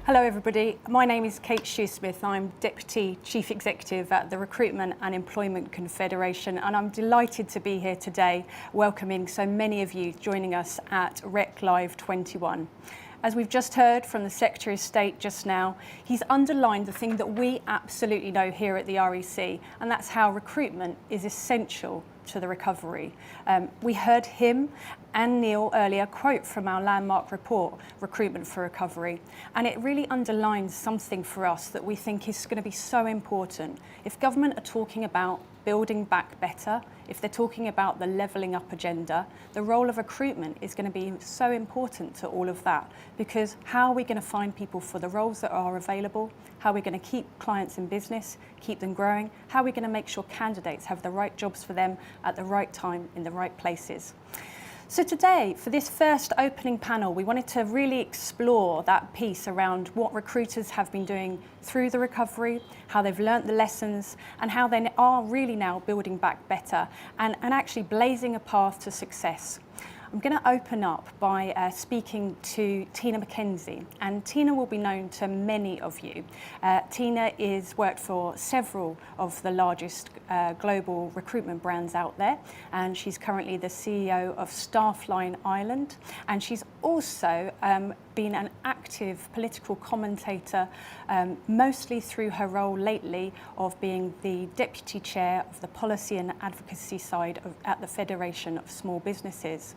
Hello everybody, my name is Kate Shoesmith. I'm Deputy Chief Executive at the Recruitment and Employment Confederation, and I'm delighted to be here today welcoming so many of you joining us at REC2021. As we've just heard from the Secretary of State just now, he's underlined the thing that we absolutely know here at the REC, and that's how recruitment is essential to the recovery. We heard him and Neil earlier quote from our landmark report, Recruitment for Recovery, and it really underlines something for us that we think is going to be so important. If government are talking about building back better, if they're talking about the levelling up agenda, the role of recruitment is going to be so important to all of that, because how are we going to find people for the roles that are available? How are we going to keep clients in business, keep them growing? How are we going to make sure candidates have the right jobs for them at the right time in the right places? So today, for this first opening panel, we wanted to really explore that piece around what recruiters have been doing through the recovery, how they've learnt the lessons, and how they are really now building back better and actually blazing a path to success. I'm going to open up by speaking to Tina McKenzie, and Tina will be known to many of you. Tina is worked for several of the largest global recruitment brands out there, and she's currently the CEO of Staffline Ireland, and she's also been an active political commentator, mostly through her role lately of being the Deputy Chair of the Policy and Advocacy side at the Federation of Small Businesses.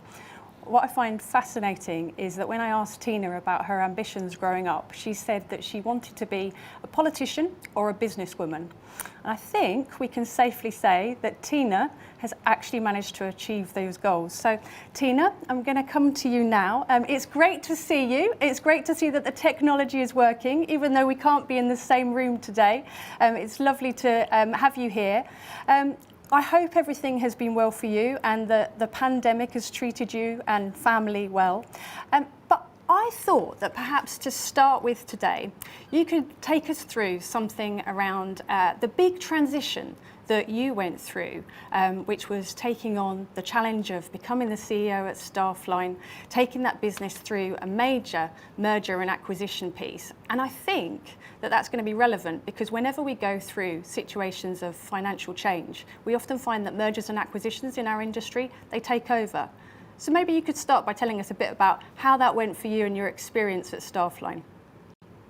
What I find fascinating is that when I asked Tina about her ambitions growing up, she said that she wanted to be a politician or a businesswoman. And I think we can safely say that Tina has actually managed to achieve those goals. So Tina, I'm going to come to you now. It's great to see you. It's great to see that the technology is working, even though we can't be in the same room today. It's lovely to have you here. I hope everything has been well for you and the pandemic has treated you and family well. But I thought that perhaps to start with today, you could take us through something around the big transition that you went through, which was taking on the challenge of becoming the CEO at Staffline, taking that business through a major merger and acquisition piece. And I think that that's going to be relevant because whenever we go through situations of financial change, we often find that mergers and acquisitions in our industry, they take over. So maybe you could start by telling us a bit about how that went for you and your experience at Staffline.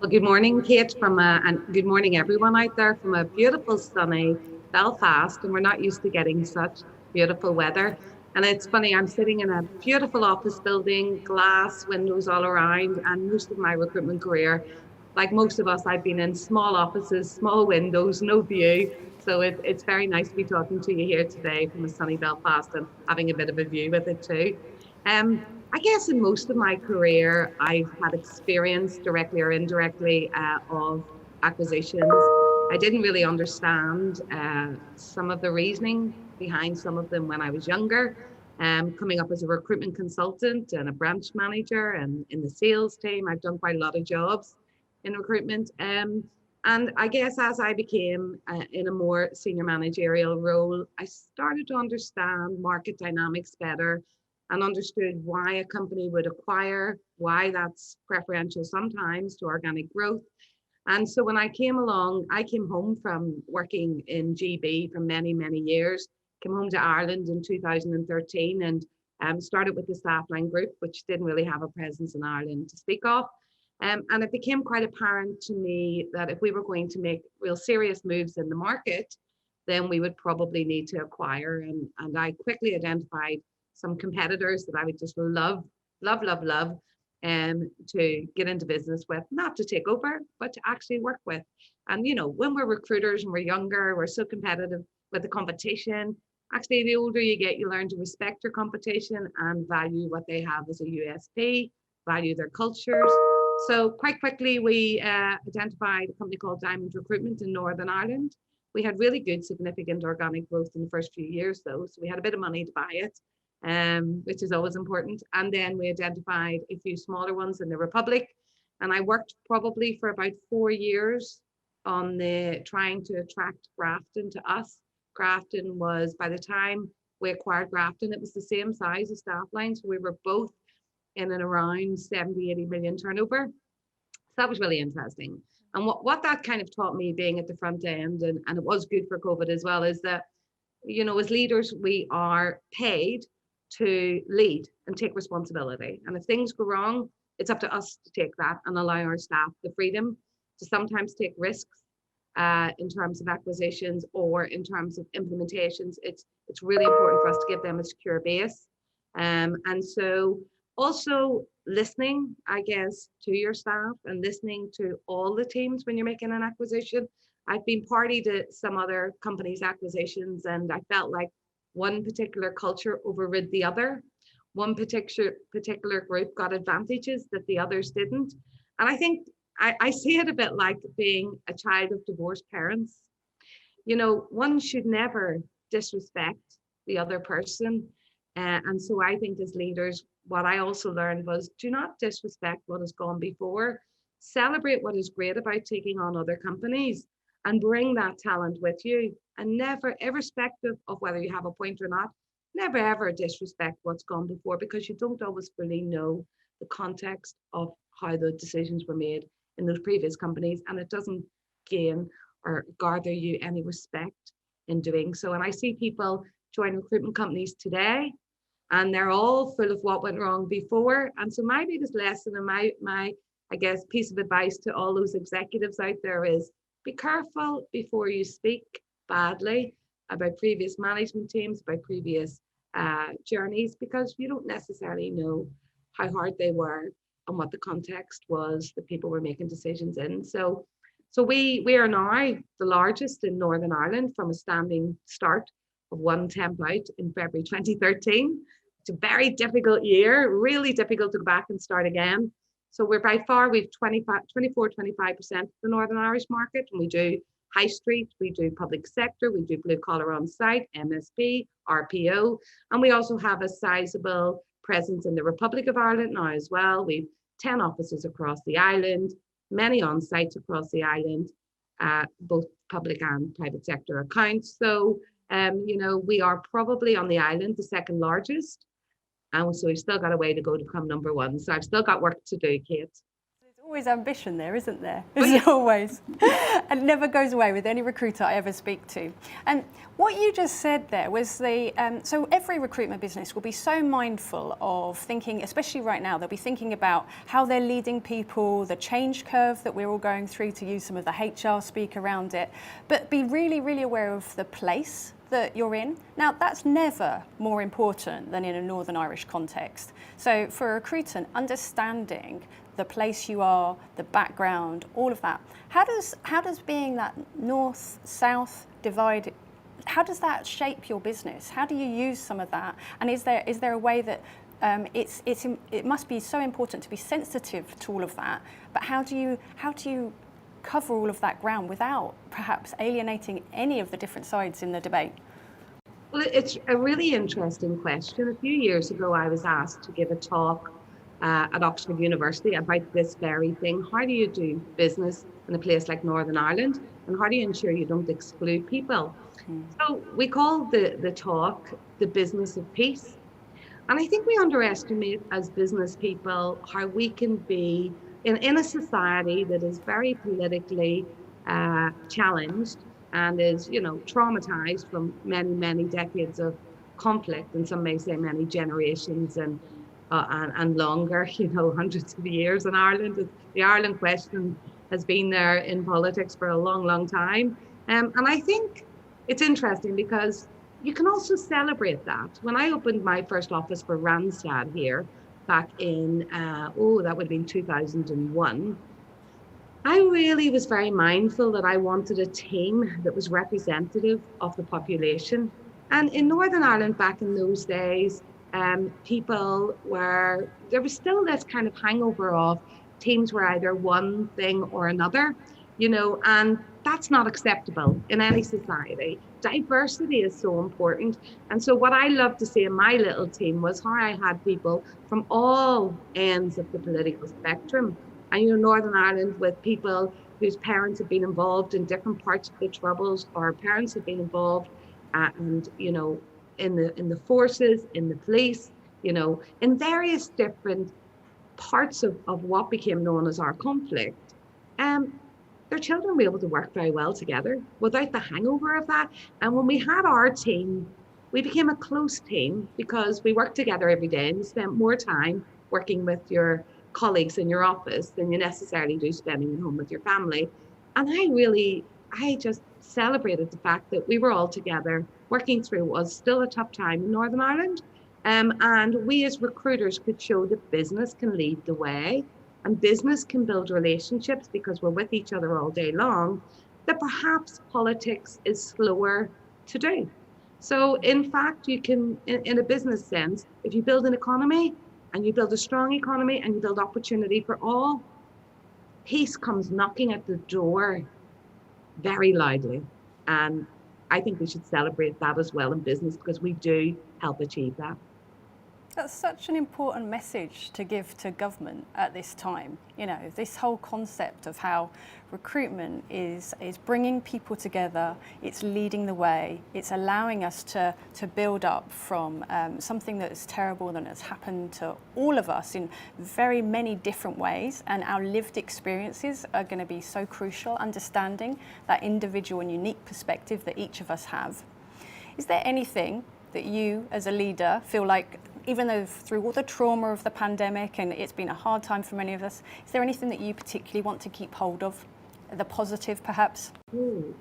Well, good morning, Kate, and good morning, everyone out there from a beautiful, sunny Belfast, and we're not used to getting such beautiful weather. And it's funny, I'm sitting in a beautiful office building, glass windows all around, and most of my recruitment career, like most of us, I've been in small offices, small windows, no view. So it's very nice to be talking to you here today from a sunny Belfast and having a bit of a view with it too. I guess in most of my career, I've had experience directly or indirectly of acquisitions. I didn't really understand some of the reasoning behind some of them when I was younger. Coming up as a recruitment consultant and a branch manager and in the sales team, I've done quite a lot of jobs in recruitment. And I guess as I became in a more senior managerial role, I started to understand market dynamics better and understood why a company would acquire, why that's preferential sometimes to organic growth. And so when I came along, I came home from working in GB for many, many years, came home to Ireland in 2013 and started with the Staffline Group, which didn't really have a presence in Ireland to speak of. And it became quite apparent to me that if we were going to make real serious moves in the market, then we would probably need to acquire. And I quickly identified some competitors that I would just love to get into business with, not to take over, but to actually work with. And, you know, when we're recruiters and we're younger, we're so competitive with the competition. Actually, the older you get, you learn to respect your competition and value what they have as a USP, value their cultures. So quite quickly, we identified a company called Diamond Recruitment in Northern Ireland. We had really good, significant organic growth in the first few years, though. So we had a bit of money to buy it, which is always important. And then we identified a few smaller ones in the Republic. And I worked probably for about 4 years on trying to attract Grafton to us. Grafton was, by the time we acquired Grafton, it was the same size as Staffline. So we were both in and around 70, 80 million turnover. that was really interesting. And what that kind of taught me, being at the front end, and it was good for COVID as well, is that, as leaders, we are paid to lead and take responsibility. And if things go wrong, it's up to us to take that and allow our staff the freedom to sometimes take risks in terms of acquisitions or in terms of implementations. It's really important for us to give them a secure base. And so also listening, I guess, to your staff and listening to all the teams when you're making an acquisition. I've been party to some other companies' acquisitions, and I felt like one particular culture overrid the other. One particular group got advantages that the others didn't. And I think I see it a bit like being a child of divorced parents. One should never disrespect the other person. And so I think as leaders, what I also learned was, do not disrespect what has gone before. Celebrate what is great about taking on other companies and bring that talent with you. And never, irrespective of whether you have a point or not, never ever disrespect what's gone before, because you don't always fully know the context of how the decisions were made in those previous companies, and it doesn't gain or garner you any respect in doing so. And I see people join recruitment companies today, and they're all full of what went wrong before. And so my biggest lesson and my I guess piece of advice to all those executives out there is, be careful before you speak badly about previous management teams, about previous journeys, because you don't necessarily know how hard they were and what the context was that people were making decisions in. So we are now the largest in Northern Ireland from a standing start of one temp out in February 2013. It's a very difficult year, really difficult to go back and start again. So we're by far, we've 25% of the Northern Irish market, and we do high street, we do public sector, we do blue collar on site, MSP, RPO, and we also have a sizable presence in the Republic of Ireland now as well. We've 10 offices across the island, many on sites across the island, both public and private sector accounts. So, we are probably on the island the second largest. And so we've still got a way to go to become number one. So I've still got work to do, Kate. There's always ambition there, isn't there? There's always. And it never goes away with any recruiter I ever speak to. And what you just said there was so every recruitment business will be so mindful of thinking, especially right now, they'll be thinking about how they're leading people, the change curve that we're all going through, to use some of the HR speak around it, but be really, really aware of the place that you're in. Now, that's never more important than in a Northern Irish context. So for a recruitant, understanding the place you are, the background, all of that, how does being that north-south divide, how does that shape your business? How do you use some of that? And is there a way that it must be so important to be sensitive to all of that, but how do you cover all of that ground without perhaps alienating any of the different sides in the debate? Well, it's a really interesting question. A few years ago, I was asked to give a talk at Oxford University about this very thing. How do you do business in a place like Northern Ireland, and how do you ensure you don't exclude people? So we call the talk The Business of Peace. And I think we underestimate as business people how we can be in a society that is very politically challenged and is, traumatized from many, many decades of conflict, and some may say many generations and longer, hundreds of years in Ireland. The Ireland question has been there in politics for a long, long time. And I think it's interesting because you can also celebrate that. When I opened my first office for Randstad here back in, that would have been 2001, I really was very mindful that I wanted a team that was representative of the population. And in Northern Ireland back in those days, there was still this kind of hangover of teams were either one thing or another, and that's not acceptable in any society. Diversity is so important. And so what I loved to see in my little team was how I had people from all ends of the political spectrum. And Northern Ireland, with people whose parents have been involved in different parts of the Troubles, or parents have been involved in the forces, in the police, in various different parts of what became known as our conflict. their children were able to work very well together without the hangover of that. And when we had our team, we became a close team because we worked together every day and you spent more time working with your colleagues in your office than you necessarily do spending at home with your family. And I just celebrated the fact that we were all together working through what was still a tough time in Northern Ireland. And we as recruiters could show that business can lead the way and business can build relationships because we're with each other all day long, that perhaps politics is slower to do. So in fact, you can, in a business sense, if you build an economy and you build a strong economy and you build opportunity for all, peace comes knocking at the door very loudly. And I think we should celebrate that as well in business because we do help achieve that. That's such an important message to give to government at this time. You know, this whole concept of how recruitment is bringing people together, it's leading the way, it's allowing us to build up from something that is terrible that has happened to all of us in very many different ways, and our lived experiences are going to be so crucial, understanding that individual and unique perspective that each of us have. Is there anything that you as a leader feel like, even though through all the trauma of the pandemic and it's been a hard time for many of us, is there anything that you particularly want to keep hold of? The positive, perhaps?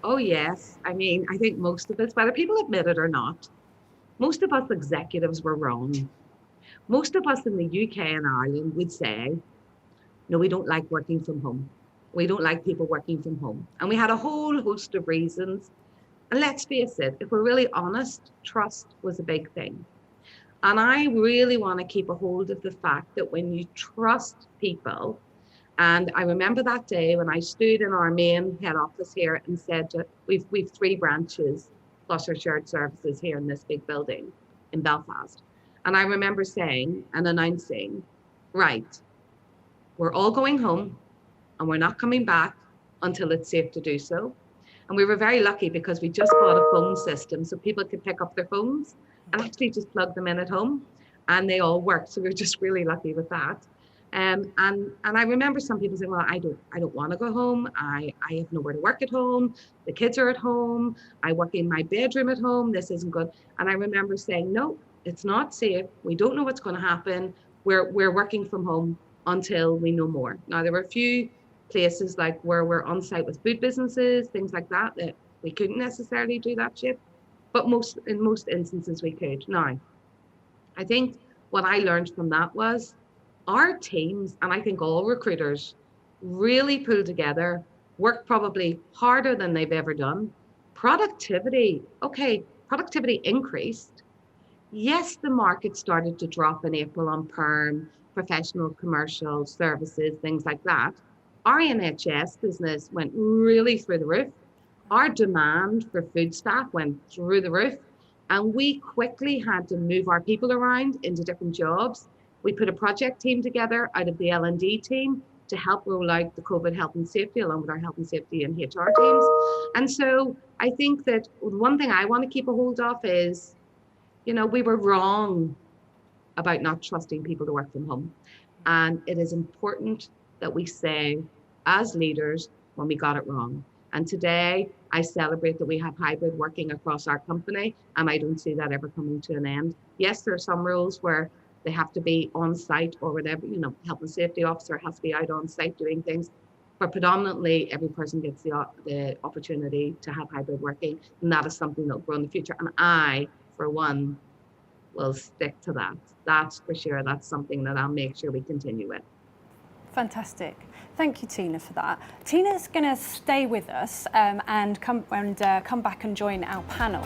Oh, yes. I mean, I think most of us, whether people admit it or not, most of us executives were wrong. Most of us in the UK and Ireland would say, no, we don't like working from home. We don't like people working from home. And we had a whole host of reasons. And let's face it, if we're really honest, trust was a big thing. And I really want to keep a hold of the fact that when you trust people, and I remember that day when I stood in our main head office here and said, we've 3 branches plus our shared services here in this big building in Belfast. And I remember saying and announcing, right, we're all going home and we're not coming back until it's safe to do so. And we were very lucky because we just bought a phone system so people could pick up their phones and actually just plug them in at home, and they all worked. So we were just really lucky with that. And I remember some people saying, well, I don't want to go home. I have nowhere to work at home. The kids are at home. I work in my bedroom at home. This isn't good. And I remember saying, no, it's not safe. We don't know what's going to happen. We're working from home until we know more. Now, there were a few places like where we're on site with food businesses, things like that we couldn't necessarily do that shift. But in most instances we could. Now, I think what I learned from that was our teams, and I think all recruiters, really pulled together, worked probably harder than they've ever done. Productivity increased. Yes, the market started to drop in April on perm, professional, commercial services, things like that. Our NHS business went really through the roof. Our demand for food staff went through the roof, and we quickly had to move our people around into different jobs. We put a project team together out of the L&D team to help roll out the COVID health and safety along with our health and safety and HR teams. And so I think that one thing I want to keep a hold of is, you know, we were wrong about not trusting people to work from home. And it is important that we say as leaders when we got it wrong. And today I celebrate that we have hybrid working across our company, and I don't see that ever coming to an end. Yes, there are some rules where they have to be on site or whatever, you know, health and safety officer has to be out on site doing things, but predominantly every person gets the opportunity to have hybrid working, and that is something that will grow in the future. And I, for one, will stick to that. That's for sure. That's something that I'll make sure we continue with. Fantastic. Thank you, Tina, for that. Tina's going to stay with us and come back and join our panel.